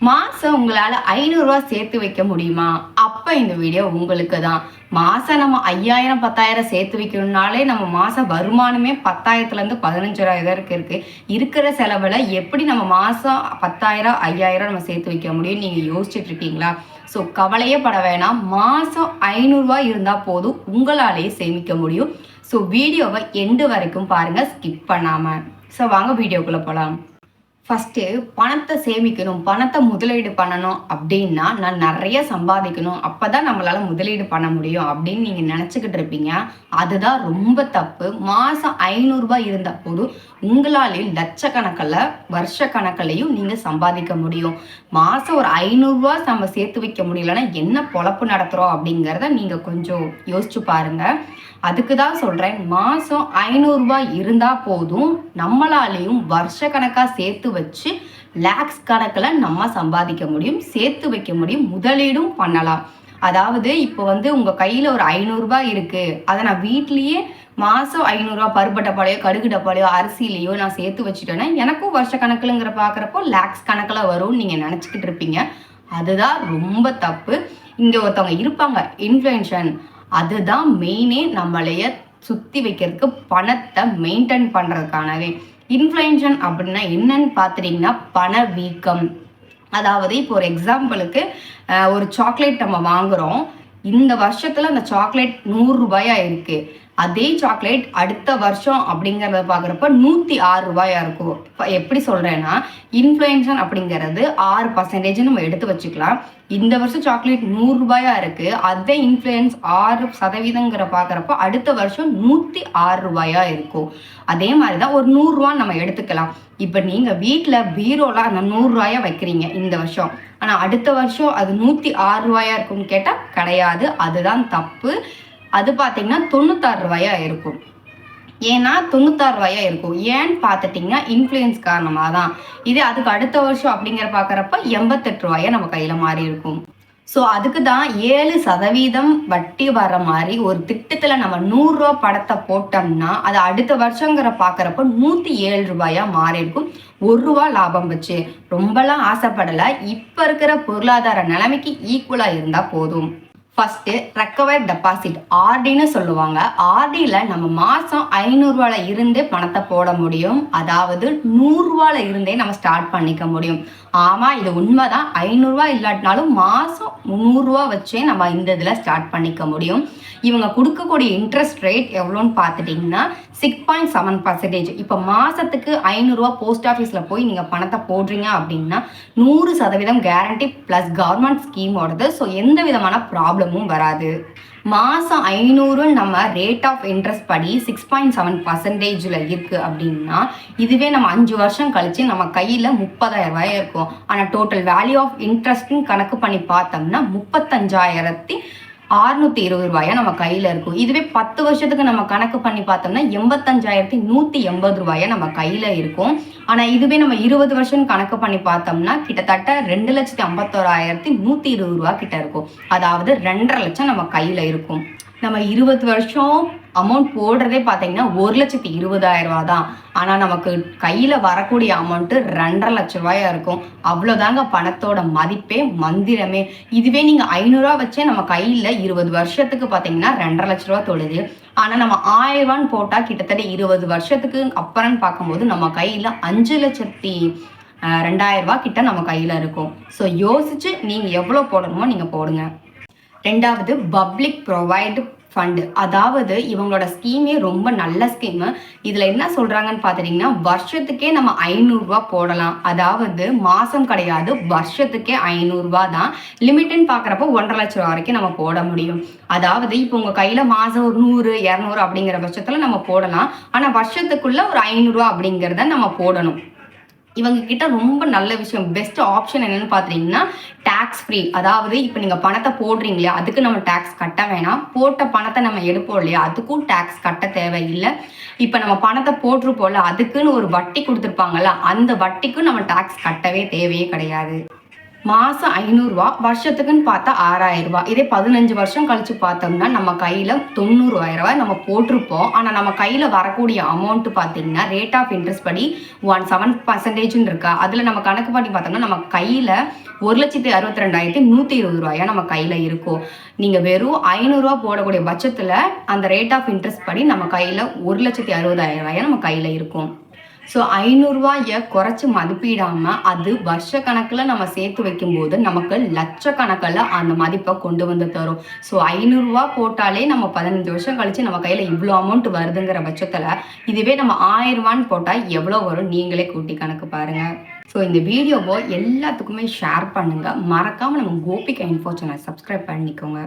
மாசம் உங்களால 500 ரூபாய் சேர்த்து வைக்க முடியுமா? அப்ப இந்த வீடியோ உங்களுக்கு தான். மாசம் நம்ம 5000 10,000 சேர்த்து வைக்கணும்னாலே நம்ம மாச வருமானமே 10,000ல இருந்து 15,000 இருக்கு. இருக்கிற செலவுல எப்படி நம்ம மாசம் 10,000 5,000 நம்ம சேர்த்து வைக்க முடியும் நீங்க யோசிச்சுட்டு இருக்கீங்களா? ஸோ கவலையே பட வேணாம். மாசம் 500 ரூபாய் இருந்தா போதும், உங்களாலேயே சேமிக்க முடியும். ஸோ வீடியோவை எண்டு வரைக்கும் பாருங்க, ஸ்கிப் பண்ணாம. ஸோ வாங்க வீடியோக்குள்ள போலாம். ஃபஸ்ட்டு பணத்தை சேமிக்கணும், பணத்தை முதலீடு பண்ணணும் அப்படின்னா நான் நிறைய சம்பாதிக்கணும், அப்போ தான் நம்மளால் முதலீடு பண்ண முடியும் அப்படின்னு நீங்கள் நினச்சிக்கிட்டு இருப்பீங்க. அதுதான் ரொம்ப தப்பு. மாதம் 500 ரூபாய் இருந்தால் போதும், உங்களாலே லட்சக்கணக்கில் வருஷ கணக்கிலையும் நீங்கள் சம்பாதிக்க முடியும். மாதம் ஒரு 500 ரூபாய் நம்ம சேர்த்து வைக்க முடியலன்னா என்ன பொழப்பு நடத்துகிறோம் அப்படிங்கிறத நீங்கள் கொஞ்சம் யோசிச்சு பாருங்கள். அதுக்கு தான் சொல்கிறேன், மாதம் 500 ரூபாய் இருந்தால் போதும், நம்மளாலேயும் வருஷ கணக்காக சேர்த்து வச்சு லேக்ஸ் கணக்கில் நம்ம சம்பாதிக்க முடியும், சேர்த்து வைக்க முடியும், முதலீடும் பண்ணலாம். அதாவது இப்போ உங்கள் கையில் ஒரு 500 ரூபாய் இருக்குது, அதை நான் வீட்லேயே மாதம் 500 ரூபாய் பருப்பு டப்பாலையோ கடுகு டப்பாலையோ அரிசிலையோ நான் சேர்த்து வச்சுட்டேன்னா எனக்கும் வருஷ கணக்கில்ங்கிற பார்க்குறப்போ லேக்ஸ் கணக்கில் வரும்னு நீங்கள் நினச்சிக்கிட்டு இருப்பீங்க. அதுதான் ரொம்ப தப்பு. இங்கே ஒருத்தவங்க இருப்பாங்க, இன்ஃப்ளூயன்ஷன், அதுதான் மெயினே நம்மளைய சுற்றி வைக்கிறதுக்கு, பணத்தை மெயின்டைன் பண்ணுறதுக்கானவே. இன்ஃப்ளூயன்ஷன் அப்படின்னா என்னன்னு பார்த்துட்டிங்கன்னா பணவீக்கம். அதாவது இப்போ ஒரு எக்ஸாம்பிளுக்கு ஒரு சாக்லேட் நம்ம வாங்குகிறோம், இந்த வருஷத்தில் அந்த சாக்லேட் 100 ரூபாயா இருக்குது. அதே சாக்லேட் அடுத்த வருஷம் அப்படிங்கிறத பார்க்குறப்ப 106 ரூபாயா இருக்கும். இப்போ எப்படி சொல்கிறேன்னா, இன்ஃப்ளூயன்ஷன் அப்படிங்கிறது 6% நம்ம எடுத்து வச்சுக்கலாம். இந்த வருஷம் சாக்லேட் 100 ரூபாயா இருக்குது, அதே இன்ஃப்ளூயன்ஸ் 6% பார்க்குறப்ப அடுத்த வருஷம் 106 ரூபாயா இருக்கும். அதே மாதிரி தான் ஒரு 100 ரூபா நம்ம எடுத்துக்கலாம். இப்போ நீங்கள் வீட்டில் பீரோவில் அந்த 100 ரூபாயா வைக்கிறீங்க இந்த வருஷம், ஆனால் அடுத்த வருஷம் அது 106 ரூபாயா இருக்கும்னு கேட்டால் கிடையாது. அதுதான் தப்பு. அது பார்த்தீங்கன்னா 96 ரூபாயா இருக்கும். ஏன்னா 96 ரூபாயா இருக்கும். ஏன்னு பார்த்துட்டிங்கன்னா இன்ஃப்ளூயன்ஸ் காரணமாக தான். இதே அதுக்கு அடுத்த வருஷம் அப்படிங்கிற பார்க்குறப்ப 88 ரூபாயா நம்ம கையில் மாறி இருக்கும். ஸோ அதுக்கு தான் 7% வட்டி வர மாதிரி ஒரு திட்டத்தில் நம்ம 100 ரூபா படத்தை போட்டோம்னா அது அடுத்த வருஷங்கிற பார்க்குறப்ப 107 ரூபாயா மாறி இருக்கும். 1 ரூபா லாபம் வச்சு. ரொம்பலாம் ஆசைப்படலை, இப்போ இருக்கிற பொருளாதார நிலைமைக்கு ஈக்குவலாக இருந்தால் போதும். ஃபஸ்ட்டு ரெக்கவர் டெபாசிட், ஆர்டின்னு சொல்லுவாங்க. ஆர்டியில் நம்ம மாதம் 500 ரூபாயில் இருந்தே பணத்தை போட முடியும். அதாவது 100 ரூபாயில் இருந்தே நம்ம ஸ்டார்ட் பண்ணிக்க முடியும். ஆமாம், இது உண்மை தான். 500 ரூபா இல்லாட்டினாலும் மாதம் 300 ரூபா வச்சே நம்ம இந்த இதில் ஸ்டார்ட் பண்ணிக்க முடியும். இவங்க கொடுக்கக்கூடிய இன்ட்ரெஸ்ட் ரேட் எவ்வளோன்னு பார்த்துட்டிங்கன்னா 6.7%. இப்போ மாதத்துக்கு 500 ரூபா போஸ்ட் ஆஃபீஸில் போய் நீங்கள் பணத்தை போடுறீங்க அப்படின்னா 100% கேரண்டி ப்ளஸ் கவர்மெண்ட் ஸ்கீமோடது. ஸோ எந்த விதமான ப்ராப்ளமும் வராது. மாதம் 500 நம்ம ரேட் ஆஃப் இன்ட்ரெஸ்ட் படி 6.7% இருக்குது அப்படின்னா, இதுவே நம்ம 5 வருஷம் கழித்து நம்ம கையில் 30,000 ரூபாய் இருக்கும். ஆனால் டோட்டல் வேல்யூ ஆஃப் இன்ட்ரெஸ்ட்னு கணக்கு பண்ணி பார்த்தோம்னா 35,620 ரூபாயா நம்ம கையில் இருக்கும். இதுவே 10 வருஷத்துக்கு நம்ம கணக்கு பண்ணி பார்த்தோம்னா 85,180 ரூபாயா நம்ம கையில் இருக்கும். ஆனால் இதுவே நம்ம 20 வருஷம் கணக்கு பண்ணி பார்த்தோம்னா கிட்டத்தட்ட 2,51,120 ரூபா கிட்ட இருக்கும். அதாவது 2.5 லட்சம் நம்ம கையில் இருக்கும். நம்ம 20 வருஷம் அமௌண்ட் போடுறதே பார்த்தீங்கன்னா 1,20,000 ரூபா தான். ஆனால் நமக்கு கையில் வரக்கூடிய அமௌண்ட்டு 2.5 லட்ச ரூபாயா இருக்கும். அவ்வளோதாங்க பணத்தோட மதிப்பே, மந்திரமே. இதுவே நீங்கள் 500 ரூபா வச்சே நம்ம கையில் 20 வருஷத்துக்கு பார்த்தீங்கன்னா 2.5 லட்ச ரூபா தொடுது. ஆனால் நம்ம 1000 ரூபான்னு போட்டால் கிட்டத்தட்ட 20 வருஷத்துக்கு அப்புறம்னு பார்க்கும்போது நம்ம கையில் 5,02,000 ரூபா கிட்ட நம்ம கையில் இருக்கும். ஸோ யோசிச்சு நீங்கள் எவ்வளோ போடணுமோ நீங்கள் போடுங்க. ரெண்டாவது, பப்ளிக் ப்ரொவைடு ஃபண்டு. அதாவது இவங்களோட ஸ்கீமே ரொம்ப நல்ல ஸ்கீமு. இதில் என்ன சொல்கிறாங்கன்னு பார்த்துட்டிங்கன்னா, வருஷத்துக்கே நம்ம 500 ரூபா போடலாம். அதாவது மாதம் கிடையாது, வருஷத்துக்கே 500 ரூபா தான். லிமிட்டுன்னு பார்க்குறப்போ 1.5 லட்ச ரூபா வரைக்கும் நம்ம போட முடியும். அதாவது இப்போ உங்கள் கையில் மாதம் ஒரு 100 200 அப்படிங்கிற பட்சத்தில் நம்ம போடலாம். ஆனால் வருஷத்துக்குள்ளே ஒரு 500 ரூபா அப்படிங்கிறத நம்ம போடணும். இவங்க கிட்ட ரொம்ப நல்ல விஷயம், பெஸ்ட் ஆப்ஷன் என்னன்னு பார்த்தீங்கன்னா டேக்ஸ் ஃப்ரீ. அதாவது இப்போ நீங்கள் பணத்தை போடுறீங்க இல்லையா, அதுக்கு நம்ம டேக்ஸ் கட்ட வேணாம். போட்ட பணத்தை நம்ம எடுப்போம் இல்லையா, அதுக்கும் டேக்ஸ் கட்ட தேவையில்லை. இப்போ நம்ம பணத்தை போட்டிருப்போம்ல, அதுக்குன்னு ஒரு வட்டி கொடுத்துருப்பாங்கல்ல, அந்த வட்டிக்கும் நம்ம டேக்ஸ் கட்டவே தேவையே கிடையாது. மாதம் 500 ரூபா, வருஷத்துக்குன்னு பார்த்தா 6,000 ரூபா. இதே 15 வருஷம் கழிச்சு பார்த்தோம்னா நம்ம கையில் 90,000 ரூபாய் நம்ம போட்டிருப்போம். ஆனால் நம்ம கையில் வரக்கூடிய அமௌண்ட் பார்த்தீங்கன்னா ரேட் ஆஃப் இன்ட்ரெஸ்ட் படி 17% இருக்கா. அதில் நம்ம கணக்கு பண்ணி பார்த்தோம்னா நம்ம கையில் 1,62,120 நம்ம கையில் இருக்கும். நீங்கள் வெறும் 500 ரூபா போடக்கூடிய பட்சத்தில் அந்த ரேட் ஆஃப் இன்ட்ரெஸ்ட் படி நம்ம கையில் 1,60,60,000 நம்ம கையில் இருக்கும். ஸோ 500 குறைச்சி மதிப்பிடாமல் அது வருஷ கணக்கில் நம்ம சேர்த்து வைக்கும்போது நமக்கு லட்சக்கணக்கில் அந்த மதிப்பை கொண்டு வந்து தரும். ஸோ 500 போட்டாலே நம்ம 15 வருஷம் கழிச்சு நம்ம கையில் இவ்வளோ அமௌண்ட் வருதுங்கிற பட்சத்தில் இதுவே நம்ம 1000 போட்டால் எவ்வளோ வரும் நீங்களே கூட்டி கணக்கு பாருங்கள். ஸோ இந்த வீடியோவை எல்லாத்துக்குமே ஷேர் பண்ணுங்கள். மறக்காமல் நம்ம கோபிகா இன்ஃபோ சேனல் சப்ஸ்கிரைப் பண்ணிக்கோங்க.